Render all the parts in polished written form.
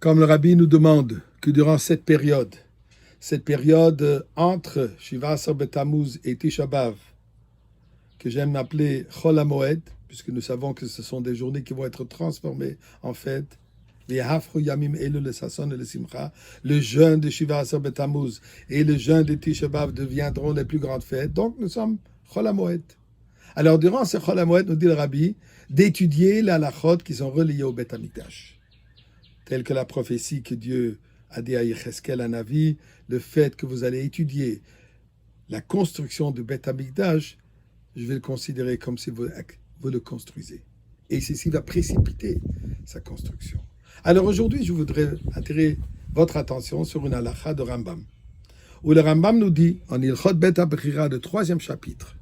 Comme le Rabbi nous demande que durant cette période entre Shiva Asar B'Tammuz et Tisha B'Av, que j'aime appeler Chol HaMoed, puisque nous savons que ce sont des journées qui vont être transformées en fête, le jeûne de Shiva Asar B'Tammuz et le jeûne de Tisha B'Av deviendront les plus grandes fêtes. Donc nous sommes Chol HaMoed. Alors durant ce Chol HaMoed, nous dit le Rabbi, d'étudier les halachot qui sont reliés au Beth Amikdash, tel que la prophétie que Dieu a dit à Yecheskel, à Navi, le fait que vous allez étudier la construction du Beth Amikdash, je vais le considérer comme si vous le construisez. Et ceci va précipiter sa construction. Alors aujourd'hui, je voudrais attirer votre attention sur une halakha de Rambam, où le Rambam nous dit, en Ilchot Bet HaBechira, le 3e chapitre,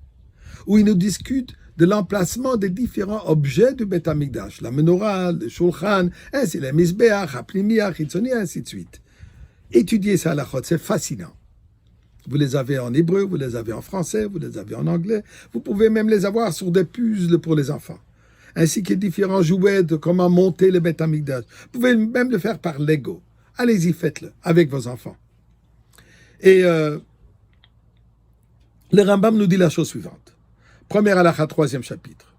où il nous discute de l'emplacement des différents objets du Beth Amikdash, la menorah, le shulchan, ainsi les misbeach, la plimiach, hitzoni, ainsi de suite. Étudiez ça à la halachot, c'est fascinant. Vous les avez en hébreu, vous les avez en français, vous les avez en anglais. Vous pouvez même les avoir sur des puzzles pour les enfants, ainsi que différents jouets de comment monter le Beth Amikdash. Vous pouvez même le faire par Lego. Allez-y, faites-le avec vos enfants. Et le Rambam nous dit la chose suivante. Première halakha, 3e chapitre,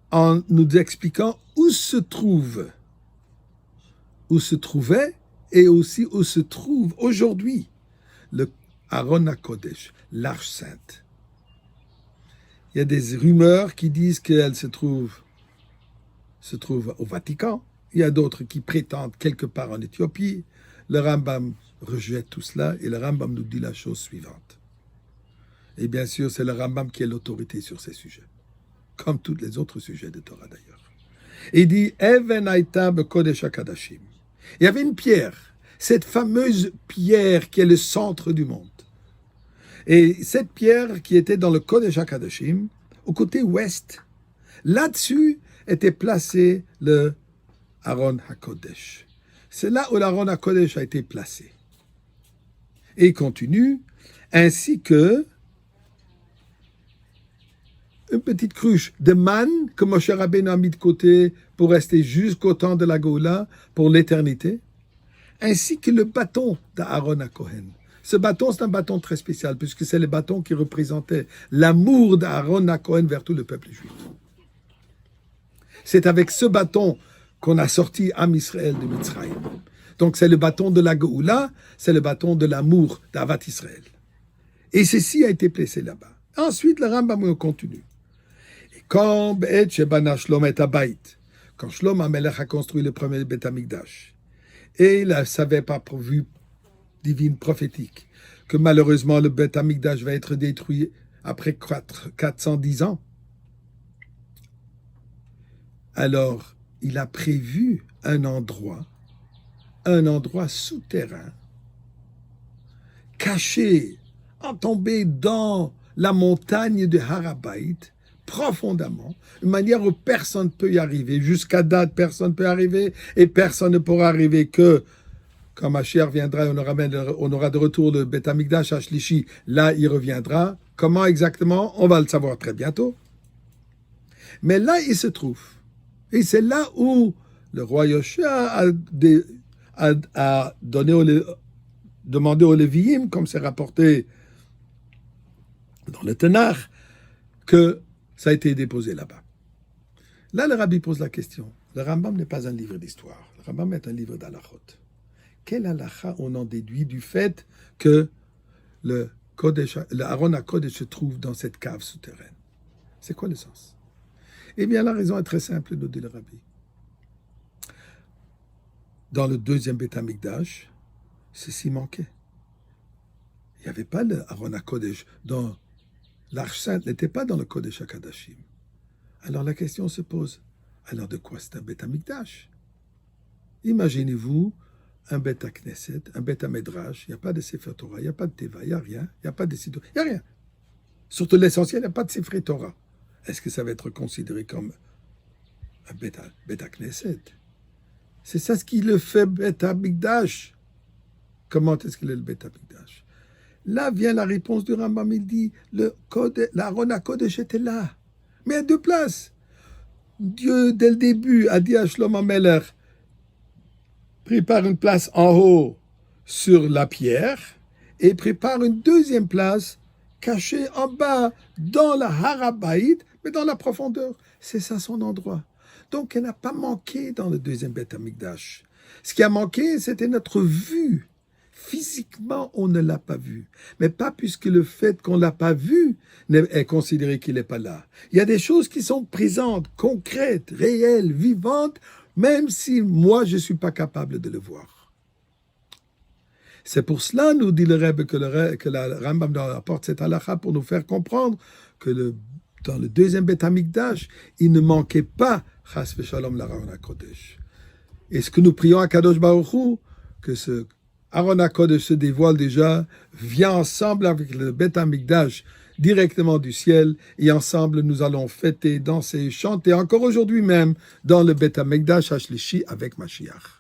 en nous expliquant où se trouvait et aussi où se trouve aujourd'hui le Aron HaKodesh, l'Arche Sainte. Il y a des rumeurs qui disent qu'elle se trouve au Vatican. Il y a d'autres qui prétendent quelque part en Éthiopie. Le Rambam rejette tout cela et le Rambam nous dit la chose suivante. Et bien sûr, c'est le Rambam qui est l'autorité sur ces sujets, comme tous les autres sujets de Torah d'ailleurs. Il dit Even Haïta Bekodesh HaKadashim. Il y avait une pierre, cette fameuse pierre qui est le centre du monde. Et cette pierre qui était dans le Kodesh HaKadashim, au côté ouest, là-dessus était placé le Aron HaKodesh. C'est là où l'Aron HaKodesh a été placé. Et il continue, ainsi que une petite cruche de manne que Moshe Rabbeinu a mis de côté pour rester jusqu'au temps de la Géoula, pour l'éternité, ainsi que le bâton d'Aaron HaKohen. Ce bâton, c'est un bâton très spécial, puisque c'est le bâton qui représentait l'amour d'Aaron HaKohen vers tout le peuple juif. C'est avec ce bâton qu'on a sorti Am Israël de Mitzrayim. Donc c'est le bâton de la Géoula, c'est le bâton de l'amour d'Avat Israël. Et ceci a été placé là-bas. Ensuite, le Rambam continue. Quand Shlom HaMelech a construit le premier Beth Amikdash, et il savait par vue divine prophétique que malheureusement le Beth Amikdash va être détruit après 410 ans, alors il a prévu un endroit souterrain, caché, entombé dans la montagne de Harabait, profondément, une manière où personne ne peut y arriver. Jusqu'à date, personne ne peut arriver et personne ne pourra arriver que quand Mashiach viendra, on aura de retour le Beth Amikdash à Shlishi, là il reviendra. Comment exactement? On va le savoir très bientôt. Mais là, il se trouve. Et c'est là où le roi Yoshua a demandé aux Lévi'im, comme c'est rapporté dans le Tanakh, que ça a été déposé là-bas. Là, le Rabbi pose la question. Le Rambam n'est pas un livre d'histoire. Le Rambam est un livre d'halachot. Quel halakha on en déduit du fait que le Aron HaKodesh se trouve dans cette cave souterraine? C'est quoi le sens? Eh bien, la raison est très simple, nous dit le Rabbi. Dans le deuxième Beth Amikdash, ceci manquait. Il n'y avait pas le Aron HaKodesh dans l'Arche Sainte, n'était pas dans le Kodesh HaKadashim. Alors la question se pose, alors de quoi c'est un Beth Amikdash? Imaginez-vous un Beth HaKnesset, un Beth HaMedrash, il n'y a pas de Sefer Torah, il n'y a pas de Teva, il n'y a rien, il n'y a pas de Siddur, il n'y a rien. Surtout l'essentiel, il n'y a pas de Sefer Torah. Est-ce que ça va être considéré comme un Beth HaKnesset? C'est ça ce qui le fait Beth Amikdash. Comment est-ce qu'il est le Beth Amikdash? Là vient la réponse du Rambam, il dit, l'Aron HaKodesh était là, mais à deux places. Dieu, dès le début, a dit à Shlomo HaMelech, prépare une place en haut sur la pierre et prépare une deuxième place cachée en bas dans la Harabaïd, mais dans la profondeur. C'est ça son endroit. Donc, elle n'a pas manqué dans le deuxième Beth Amikdash. Ce qui a manqué, c'était notre vue. Physiquement, on ne l'a pas vu. Mais pas puisque le fait qu'on ne l'a pas vu est considéré qu'il n'est pas là. Il y a des choses qui sont présentes, concrètes, réelles, vivantes, même si moi, je ne suis pas capable de le voir. C'est pour cela, nous dit le Rebbe, que la Rambam apporte cette halakha pour nous faire comprendre que dans le deuxième Beth Amikdash, il ne manquait pas Chas v'Shalom l'Aron HaKodesh. Et ce que nous prions à Kadosh Baruch Hu, que ce Aron HaKodesh se dévoile déjà, vient ensemble avec le Beth Amikdash directement du ciel, et ensemble nous allons fêter, danser, chanter encore aujourd'hui même dans le Beth Amikdash Hashlishi avec Mashiach.